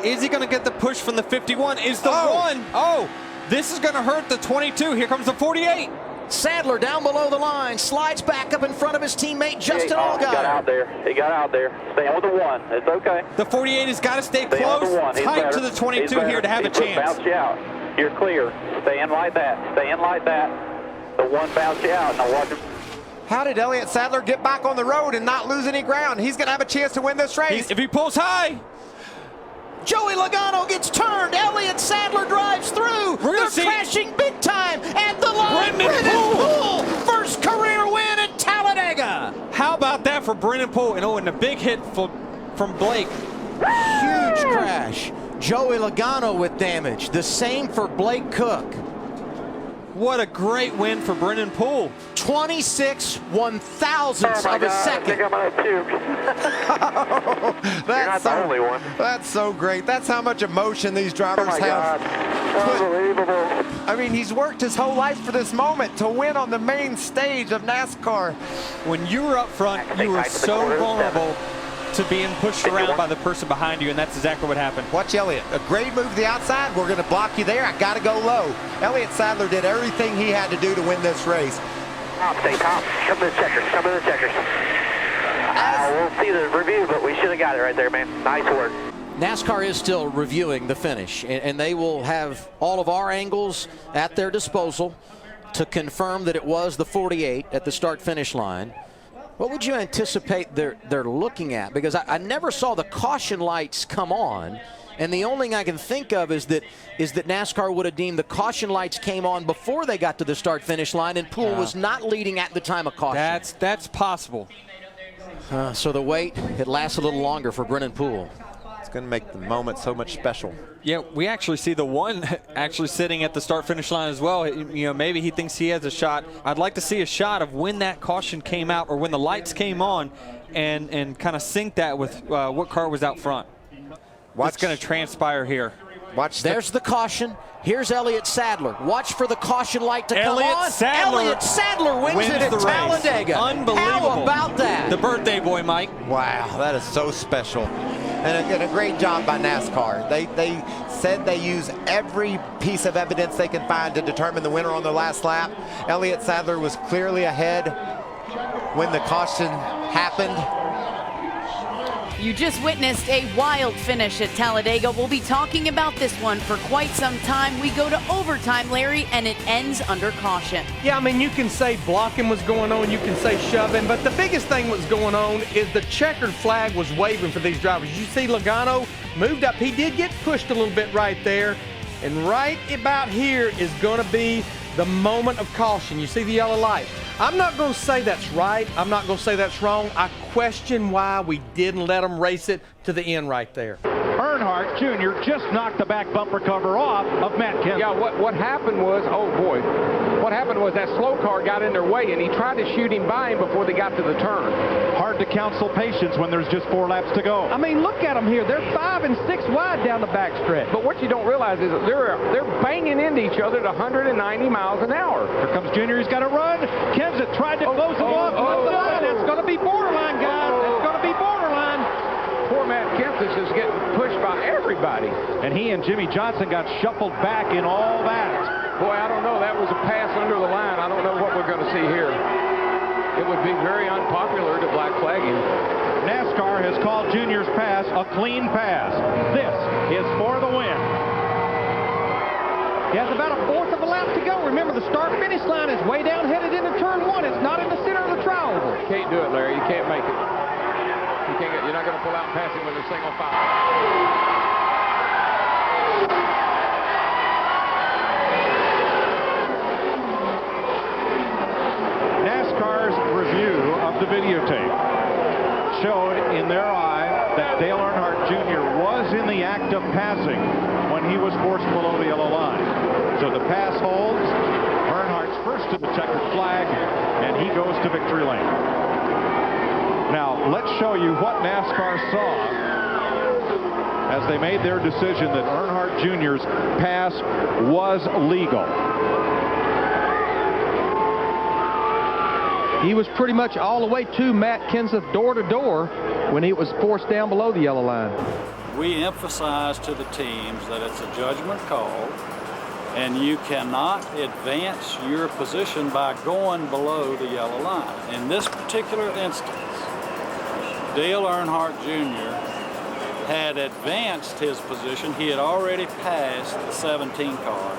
Is he going to get the push from the 51? Is the one? Oh, this is going to hurt the 22. Here comes the 48. Sadler down below the line, slides back up in front of his teammate Justin Allgaier. He got out there. He got out there. Stay on the 1. It's okay. The 48 has got to stay close, tight to the 22 here to have a chance. Bounce you out. You're clear. Stay in like that. Stay in like that. The 1 bounce you out. Now watch him. How did Elliott Sadler get back on the road and not lose any ground? He's going to have a chance to win this race. If he pulls high. Joey Logano gets turned. Elliott Sadler drives through. They're crashing big time at the line. Brennan Poole, first career win at Talladega. How about that for Brennan Poole? And a big hit from Blake. Huge crash. Joey Logano with damage. The same for Blake Cook. What a great win for Brennan Poole. 26 1,000ths of a second. I think I'm going to puke. You're not the only one. That's so great. That's how much emotion these drivers have. Unbelievable. I mean, he's worked his whole life for this moment to win on the main stage of NASCAR. When you were up front, you were so vulnerable to being pushed around by the person behind you, and that's exactly what happened. Watch Elliott. A great move to the outside. We're going to block you there. I got to go low. Elliott Sadler did everything he had to do to win this race. Top, stay top. Come to the checkers. Come to the checkers. We'll see the review, but we should have got it right there, man. Nice work. NASCAR is still reviewing the finish, and they will have all of our angles at their disposal to confirm that it was the 48 at the start-finish line. What would you anticipate they're looking at? Because I never saw the caution lights come on, and the only thing I can think of is that NASCAR would have deemed the caution lights came on before they got to the start-finish line, and Poole was not leading at the time of caution. That's possible. So the wait, it lasts a little longer for Brennan Poole. It's going to make the moment so much special. Yeah, we actually see the 1 actually sitting at the start-finish line as well. You know, maybe he thinks he has a shot. I'd like to see a shot of when that caution came out or when the lights came on and kind of sync that with what car was out front. What's going to transpire here? There's the caution. Here's Elliott Sadler. Watch for the caution light to come on. Elliott Sadler wins it at Talladega. Unbelievable. How about that? The birthday boy, Mike. Wow, that is so special. And a great job by NASCAR. They said they use every piece of evidence they can find to determine the winner on the last lap. Elliott Sadler was clearly ahead when the caution happened. You just witnessed a wild finish at Talladega. We'll be talking about this one for quite some time. We go to overtime, Larry, and it ends under caution. Yeah, I mean, you can say blocking was going on, you can say shoving, but the biggest thing was going on is the checkered flag was waving for these drivers. You see Logano moved up. He did get pushed a little bit right there, and right about here is going to be the moment of caution. You see the yellow light. I'm not going to say that's right. I'm not going to say that's wrong. I question why we didn't let them race it to the end right there. Earnhardt Jr. just knocked the back bumper cover off of Matt Kenseth. Yeah, what happened was, oh boy, what happened was that slow car got in their way and he tried to shoot him by him before they got to the turn. Hard to counsel patience when there's just 4 laps to go. I mean, look at them here. They're 5 and 6 wide down the back stretch. But what you don't realize is that they're banging into each other at 190 miles an hour. Here comes Junior. He's got to run. Kenseth tried to close him off. That's going to be borderline, guys. It's going to be borderline. Poor Matt Kenseth is getting pushed by everybody. And he and Jimmy Johnson got shuffled back in all that. Boy, I don't know. That was a pass under the line. I don't know what we're going to see here. It would be very unpopular to black flag him. NASCAR has called Junior's pass a clean pass. This is for the win. He has about 1/4 of a lap to go. Remember, the start-finish line is way down headed into turn 1. It's not in the center of the trial. You can't do it, Larry. You can't make it. You're not going to pull out and pass him with a single foul. NASCAR's review of the videotape showed in their eye that Dale Earnhardt Jr. was in the act of passing when he was forced below the yellow line. So the pass holds. Earnhardt's first to the checkered flag, and he goes to victory lane. Now, let's show you what NASCAR saw as they made their decision that Earnhardt Jr.'s pass was legal. He was pretty much all the way to Matt Kenseth door to door when he was forced down below the yellow line. we emphasize to the teams that it's a judgment call, and you cannot advance your position by going below the yellow line. In this particular instance, Dale Earnhardt Jr. had advanced his position. He had already passed the 17 car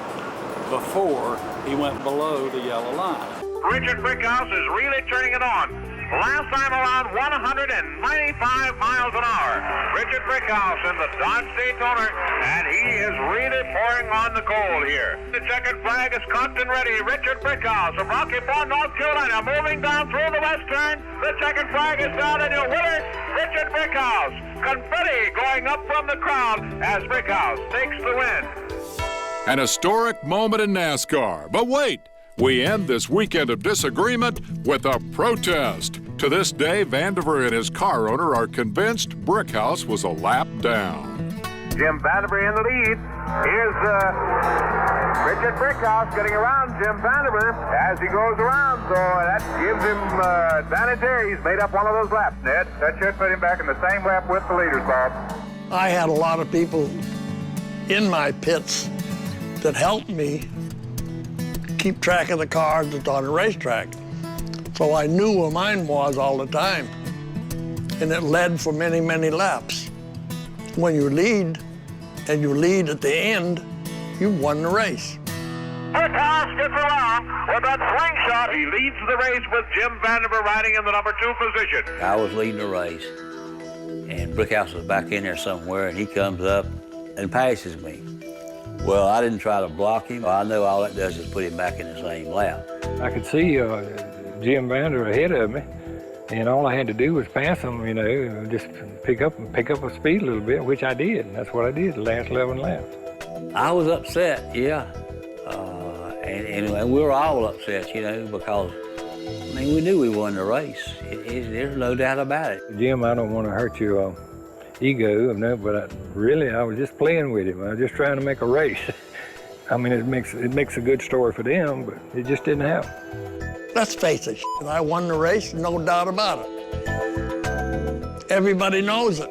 before he went below the yellow line. Richard Brickhouse is really turning it on. Last time around, 195 miles an hour. Richard Brickhouse in the Dodge Daytona, and he is really pouring on the coal here. The checkered flag is cocked and ready. Richard Brickhouse of Rocky Ford, North Carolina, moving down through the west turn. The checkered flag is down, and your winner, Richard Brickhouse. Confetti going up from the crowd as Brickhouse takes the win. An historic moment in NASCAR. But wait, we end this weekend of disagreement with a protest. To this day, Vandiver and his car owner are convinced Brickhouse was a lap down. Jim Vandiver in the lead. Here's Richard Brickhouse getting around Jim Vandiver as he goes around. So that gives him advantage there. He's made up one of those laps, Ned. That should put him back in the same lap with the leaders, Bob. I had a lot of people in my pits that helped me keep track of the cars that's on the racetrack. So I knew where mine was all the time. And it led for many, many laps. When you lead, and you lead at the end, you've won the race. Brickhouse gets around with that slingshot. He leads the race with Jim Vandiver riding in the number 2 position. I was leading the race, and Brickhouse was back in there somewhere, and he comes up and passes me. Well, I didn't try to block him. I know all that does is put him back in the same lap. I could see Jim Vandiver ahead of me, and all I had to do was pass him, you know, just pick up a speed a little bit, which I did, and that's what I did the last 11 laps. I was upset, yeah, and we were all upset, you know, because, I mean, we knew we won the race. There's no doubt about it. Jim, I don't want to hurt your ego, but I was just playing with him. I was just trying to make a race. I mean, it makes a good story for them, but it just didn't happen. Let's face it, I won the race, no doubt about it. Everybody knows it.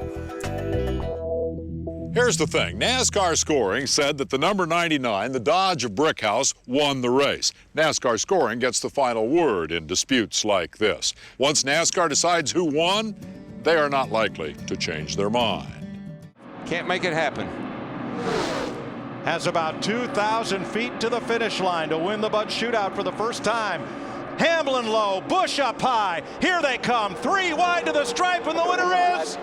Here's the thing. NASCAR Scoring said that the number 99, the Dodge of Brickhouse, won the race. NASCAR Scoring gets the final word in disputes like this. Once NASCAR decides who won, they are not likely to change their mind. Can't make it happen. Has about 2,000 feet to the finish line to win the Bud Shootout for the first time. Hamlin low, Busch up high. Here they come, 3 wide to the stripe, and the winner is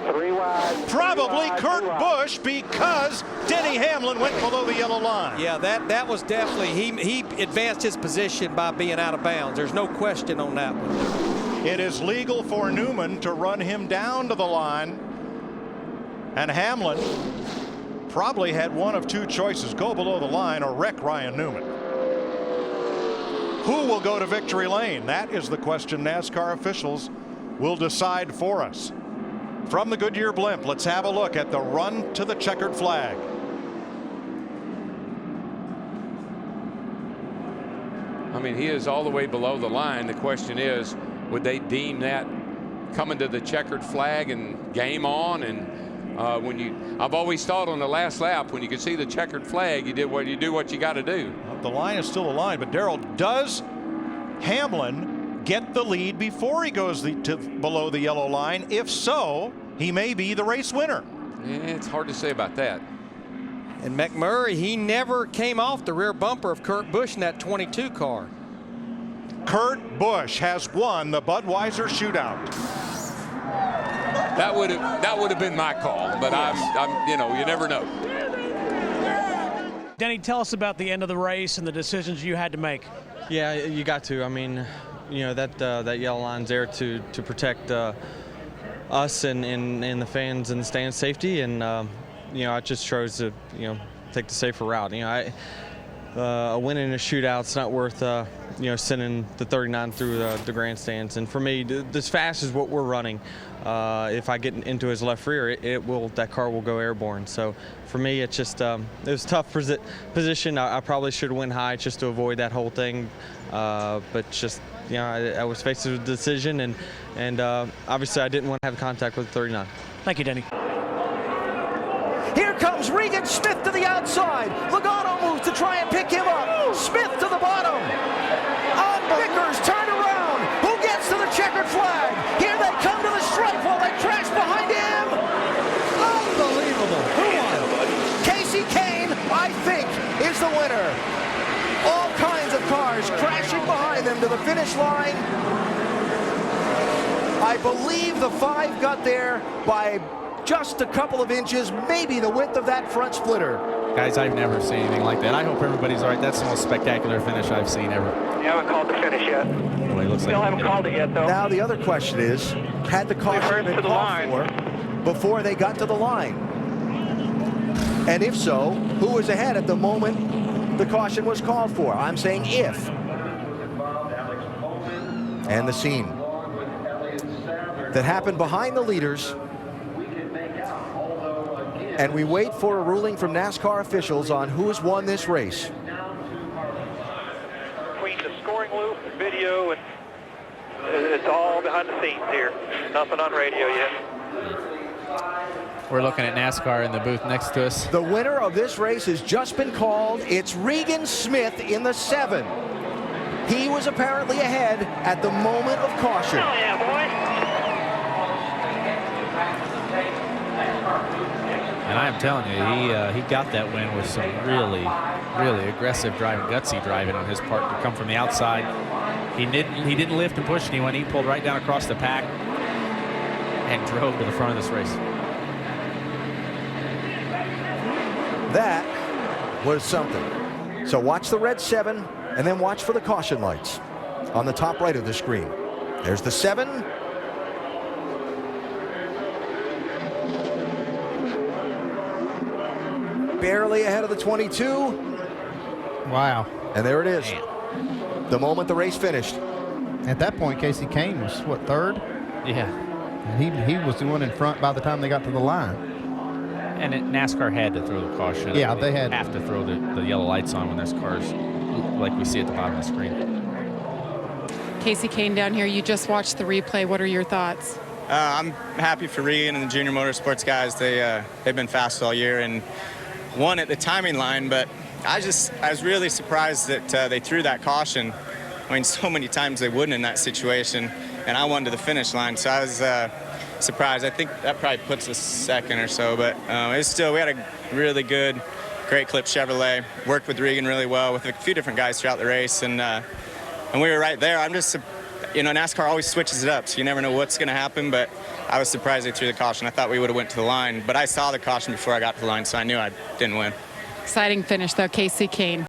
probably Kurt Busch, because Denny Hamlin went below the yellow line. Yeah, that was definitely, he advanced his position by being out of bounds. There's no question on that one. It is legal for Newman to run him down to the line, and Hamlin probably had one of 2 choices: go below the line or wreck Ryan Newman. Who will go to victory lane? That is the question NASCAR officials will decide for us. From the Goodyear blimp, let's have a look at the run to the checkered flag. I mean, he is all the way below the line. The question is, would they deem that coming to the checkered flag and game on? And I've always thought on the last lap, when you could see the checkered flag, you do what you got to do. The line is still a line, but Darrell, does Hamlin get the lead before he goes below the yellow line? If so, he may be the race winner. Yeah, it's hard to say about that. And McMurray, he never came off the rear bumper of Kurt Busch in that 22 car. Kurt Busch has won the Budweiser Shootout. That would have been my call, but I'm you know, you never know. Denny, tell us about the end of the race and the decisions you had to make. Yeah, you got to. I mean, you know, that yellow line's there to protect us and the fans in the stand safety, and you know, I just chose to, you know, take the safer route. You know, a win in a shootout's not worth you know, sending the 39 through the grandstands. And for me, this fast is what we're running. If I get into his left rear, that car will go airborne. So for me, it's just it was a tough position. I probably should have went high just to avoid that whole thing. But just, you know, I was faced with a decision, and obviously I didn't want to have contact with the 39. Thank you, Denny. Regan Smith to the outside. Logano moves to try and pick him up. Smith to the bottom. Vickers turn around. Who gets to the checkered flag? Here they come to the stripe while they crash behind him. Unbelievable. Who won? Casey Kane, I think, is the winner. All kinds of cars crashing behind them to the finish line. I believe the 5 got there by just a couple of inches, maybe the width of that front splitter. Guys, I've never seen anything like that. I hope everybody's all right. That's the most spectacular finish I've seen ever. You haven't called the finish yet. Well, it looks Still haven't called it yet, though. Now the other question is, had the caution been called for before they got to the line? And if so, who was ahead at the moment the caution was called for? I'm saying if. And the scene that happened behind the leaders. And we wait for a ruling from NASCAR officials on who's won this race. Between the scoring loop, video, and it's all behind the scenes here. Nothing on radio yet. We're looking at NASCAR in the booth next to us. The winner of this race has just been called. It's Regan Smith in the 7. He was apparently ahead at the moment of caution. Oh, yeah, boy. And I'm telling you, he got that win with some really aggressive driving, gutsy driving on his part to come from the outside. He didn't lift and push anyone. He pulled right down across the pack and drove to the front of this race. That was something. So watch the red 7 and then watch for the caution lights on the top right of the screen. There's the 7. Barely ahead of the 22. Wow. And there it is. The moment the race finished. At that point, Casey Kane was, what, 3rd? Yeah. And he was the one in front by the time they got to the line. And NASCAR had to throw the caution. Yeah, they had. Have to throw the yellow lights on when there's cars like we see at the bottom of the screen. Casey Kane down here, you just watched the replay. What are your thoughts? I'm happy for Regan and the Junior Motorsports guys. They've been fast all year and won at the timing line, but I was really surprised that they threw that caution. I mean, so many times they wouldn't in that situation, and I won to the finish line, so I was surprised. I think that probably puts us 2nd or so, but it's still, we had a really good, great clip Chevrolet. Worked with Regan really well with a few different guys throughout the race, and we were right there. I'm just, you know, NASCAR always switches it up, so you never know what's going to happen, but I was surprised they threw the caution. I thought we would have went to the line, but I saw the caution before I got to the line, so I knew I didn't win. Exciting finish, though, Casey Kane.